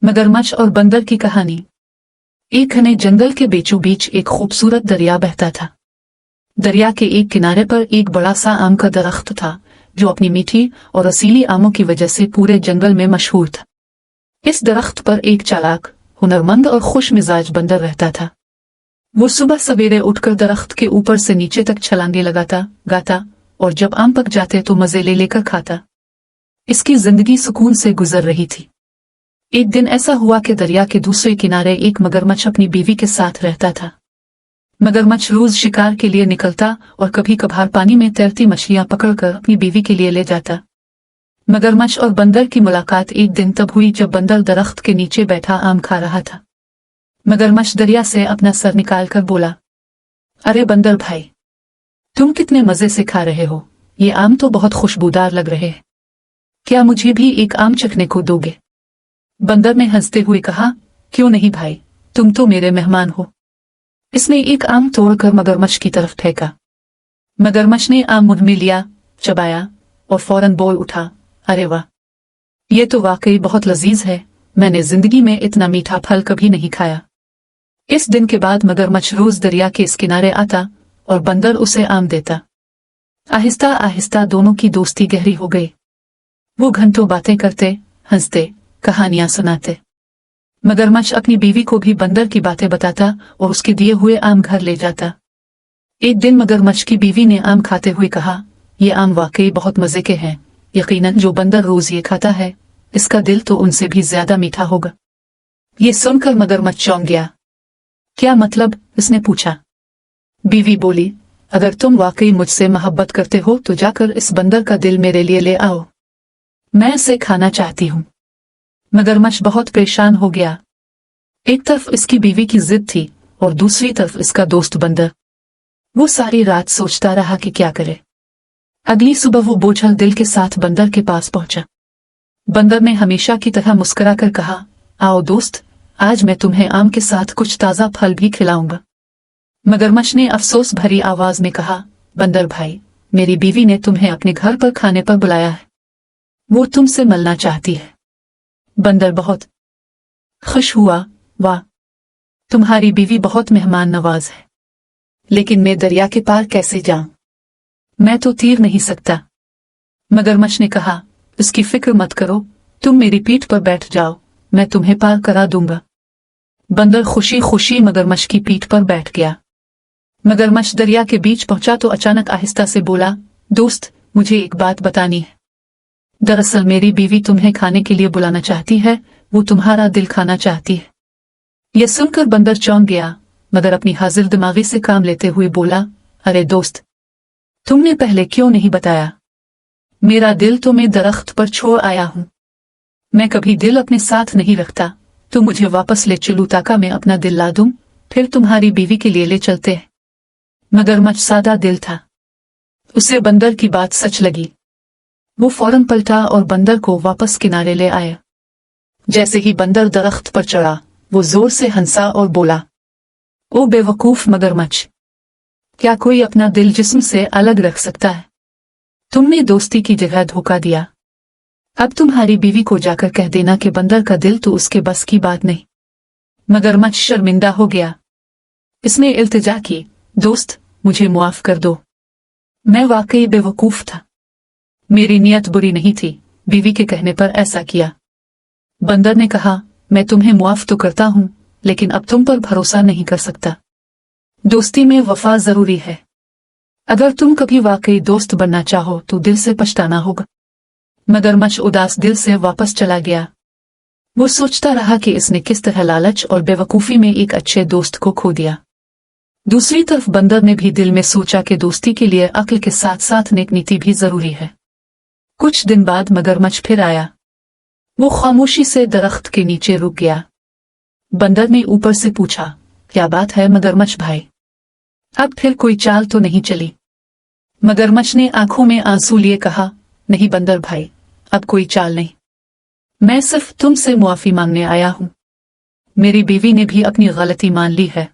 मगरमच्छ और बंदर की कहानी। एक घने जंगल के बीचों बीच एक खूबसूरत दरिया बहता था। दरिया के एक किनारे पर एक बड़ा सा आम का दरख्त था जो अपनी मीठी और रसीली आमों की वजह से पूरे जंगल में मशहूर था। इस दरख्त पर एक चालाक, हुनरमंद और खुश मिजाज बंदर रहता था। वो सुबह सवेरे उठकर दरख्त के ऊपर से नीचे तक छलांगे लगाता, गाता और जब आम पक जाते तो मजे ले लेकर खाता। इसकी जिंदगी सुकून से गुजर रही थी। एक दिन ऐसा हुआ कि दरिया के दूसरे किनारे एक मगरमच्छ अपनी बीवी के साथ रहता था। मगरमच्छ रोज शिकार के लिए निकलता और कभी कभार पानी में तैरती मछलियां पकड़कर अपनी बीवी के लिए ले जाता। मगरमच्छ और बंदर की मुलाकात एक दिन तब हुई जब बंदर दरख्त के नीचे बैठा आम खा रहा था। मगरमच्छ दरिया से अपना सर निकालकर बोला, अरे बंदर भाई, तुम कितने मजे से खा रहे हो, ये आम तो बहुत खुशबूदार लग रहे हैं। क्या मुझे भी एक आम चखने को दोगे? बंदर ने हंसते हुए कहा, क्यों नहीं भाई, तुम तो मेरे मेहमान हो। इसने एक आम तोड़कर मगरमच्छ की तरफ फेंका। मगरमच्छ ने आम मुंह में लिया, चबाया और फौरन बोल उठा, अरे वाह, ये तो वाकई बहुत लजीज है, मैंने जिंदगी में इतना मीठा फल कभी नहीं खाया। इस दिन के बाद मगरमच्छ रोज दरिया के इस किनारे आता और बंदर उसे आम देता। आहिस्ता आहिस्ता दोनों की दोस्ती गहरी हो गई। वो घंटों बातें करते, हंसते, कहानियां सुनाते। मगरमच्छ अपनी बीवी को भी बंदर की बातें बताता और उसके दिए हुए आम घर ले जाता। एक दिन मगरमच्छ की बीवी ने आम खाते हुए कहा, ये आम वाकई बहुत मजे के हैं, यकीनन जो बंदर रोज ये खाता है इसका दिल तो उनसे भी ज्यादा मीठा होगा। ये सुनकर मगरमच्छ चौंक गया। क्या मतलब? इसने पूछा। बीवी बोली, अगर तुम वाकई मुझसे मोहब्बत करते हो तो जाकर इस बंदर का दिल मेरे लिए ले आओ, मैं इसे खाना चाहती हूँ। मगरमच्छ बहुत परेशान हो गया। एक तरफ इसकी बीवी की जिद थी और दूसरी तरफ इसका दोस्त बंदर। वो सारी रात सोचता रहा कि क्या करे। अगली सुबह वो बोझल दिल के साथ बंदर के पास पहुंचा। बंदर ने हमेशा की तरह मुस्कुराकर कहा, आओ दोस्त, आज मैं तुम्हें आम के साथ कुछ ताजा फल भी खिलाऊंगा। मगरमच्छ ने अफसोस भरी आवाज में कहा, बंदर भाई, मेरी बीवी ने तुम्हें अपने घर पर खाने पर बुलाया है, वो तुमसे मिलना चाहती है। बंदर बहुत खुश हुआ, वाह, तुम्हारी बीवी बहुत मेहमान नवाज है, लेकिन मैं दरिया के पार कैसे जाऊं? मैं तो तैर नहीं सकता। मगरमच्छ ने कहा, इसकी फिक्र मत करो, तुम मेरी पीठ पर बैठ जाओ, मैं तुम्हें पार करा दूंगा। बंदर खुशी खुशी मगरमच्छ की पीठ पर बैठ गया। मगरमच्छ दरिया के बीच पहुंचा तो अचानक आहिस्ता से बोला, दोस्त, मुझे एक बात बतानी है। दरअसल मेरी बीवी तुम्हें खाने के लिए बुलाना चाहती है, वो तुम्हारा दिल खाना चाहती है। यह सुनकर बंदर चौंक गया, मगर अपनी हाजिर दिमागी से काम लेते हुए बोला, अरे दोस्त, तुमने पहले क्यों नहीं बताया? मेरा दिल तो मैं दरख्त पर छोड़ आया हूं, मैं कभी दिल अपने साथ नहीं रखता, तो मुझे वापस ले चलो ताकि मैं अपना दिल ला दूं, फिर तुम्हारी बीवी के लिए ले चलते हैं। मगरमच्छ सादा दिल था, उसे बंदर की बात सच लगी। वो फौरन पलटा और बंदर को वापस किनारे ले आया। जैसे ही बंदर दरख्त पर चढ़ा, वो जोर से हंसा और बोला, ओ बेवकूफ मगरमच्छ, क्या कोई अपना दिल जिस्म से अलग रख सकता है? तुमने दोस्ती की जगह धोखा दिया। अब तुम्हारी बीवी को जाकर कह देना कि बंदर का दिल तो उसके बस की बात नहीं। मगरमच्छ शर्मिंदा हो गया। इसने इल्तिजा की, दोस्त, मुझे मुआफ कर दो, मैं वाकई बेवकूफ था, मेरी नीयत बुरी नहीं थी, बीवी के कहने पर ऐसा किया। बंदर ने कहा, मैं तुम्हें मुआफ तो करता हूं, लेकिन अब तुम पर भरोसा नहीं कर सकता। दोस्ती में वफा जरूरी है। अगर तुम कभी वाकई दोस्त बनना चाहो तो दिल से पछताना होगा। मगरमच्छ उदास दिल से वापस चला गया। वो सोचता रहा कि इसने किस तरह लालच और बेवकूफी में एक अच्छे दोस्त को खो दिया। दूसरी तरफ बंदर ने भी दिल में सोचा कि दोस्ती के लिए अक्ल के साथ साथ नेक नीति भी जरूरी है। कुछ दिन बाद मगरमच्छ फिर आया। वो खामोशी से दरख्त के नीचे रुक गया। बंदर ने ऊपर से पूछा, क्या बात है मगरमच्छ भाई, अब फिर कोई चाल तो नहीं चली? मगरमच्छ ने आंखों में आंसू लिए कहा, नहीं बंदर भाई, अब कोई चाल नहीं, मैं सिर्फ तुमसे मुआफी मांगने आया हूं। मेरी बीवी ने भी अपनी गलती मान ली है,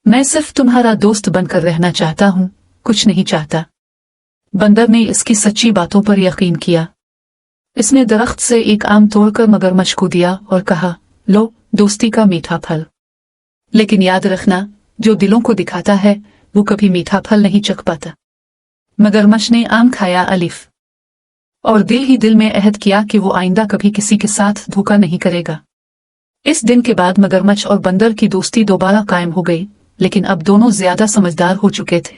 मैं सिर्फ तुम्हारा दोस्त बनकर रहना चाहता हूं, कुछ नहीं चाहता। बंदर ने इसकी सच्ची बातों पर यकीन किया। इसने दरख्त से एक आम तोड़कर मगरमच्छ को दिया और कहा, लो दोस्ती का मीठा फल। लेकिन याद रखना, जो दिलों को दिखाता है वो कभी मीठा फल नहीं चख पाता। मगरमच्छ ने आम खाया अलिफ, और दिल ही दिल में अहद किया कि वो आइंदा कभी किसी के साथ धोखा नहीं करेगा। इस दिन के बाद मगरमच्छ और बंदर की दोस्ती दोबारा कायम हो गई, लेकिन अब दोनों ज्यादा समझदार हो चुके थे।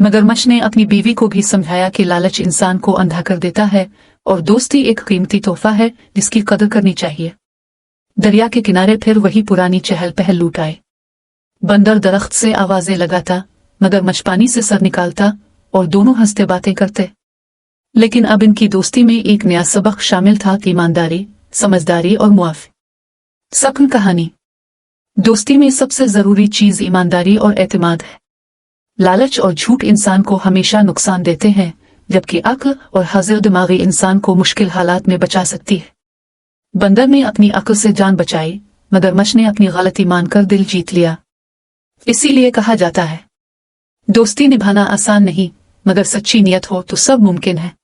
मगरमच्छ ने अपनी बीवी को भी समझाया कि लालच इंसान को अंधा कर देता है और दोस्ती एक कीमती तोहफा है जिसकी कदर करनी चाहिए। दरिया के किनारे फिर वही पुरानी चहल पहल लूट आए। बंदर दरख्त से आवाजें लगाता, मगरमच्छ पानी से सर निकालता और दोनों हंसते बातें करते। लेकिन अब इनकी दोस्ती में एक नया सबक शामिल था, ईमानदारी, समझदारी और मुआफ़ी। सपन कहानी। दोस्ती में सबसे जरूरी चीज ईमानदारी और एतमाद है। लालच और झूठ इंसान को हमेशा नुकसान देते हैं, जबकि अक्ल और हाजिर दिमागी इंसान को मुश्किल हालात में बचा सकती है। बंदर ने अपनी अक्ल से जान बचाई, मगरमच्छ ने अपनी गलती मानकर दिल जीत लिया। इसीलिए कहा जाता है, दोस्ती निभाना आसान नहीं, मगर सच्ची नियत हो तो सब मुमकिन है।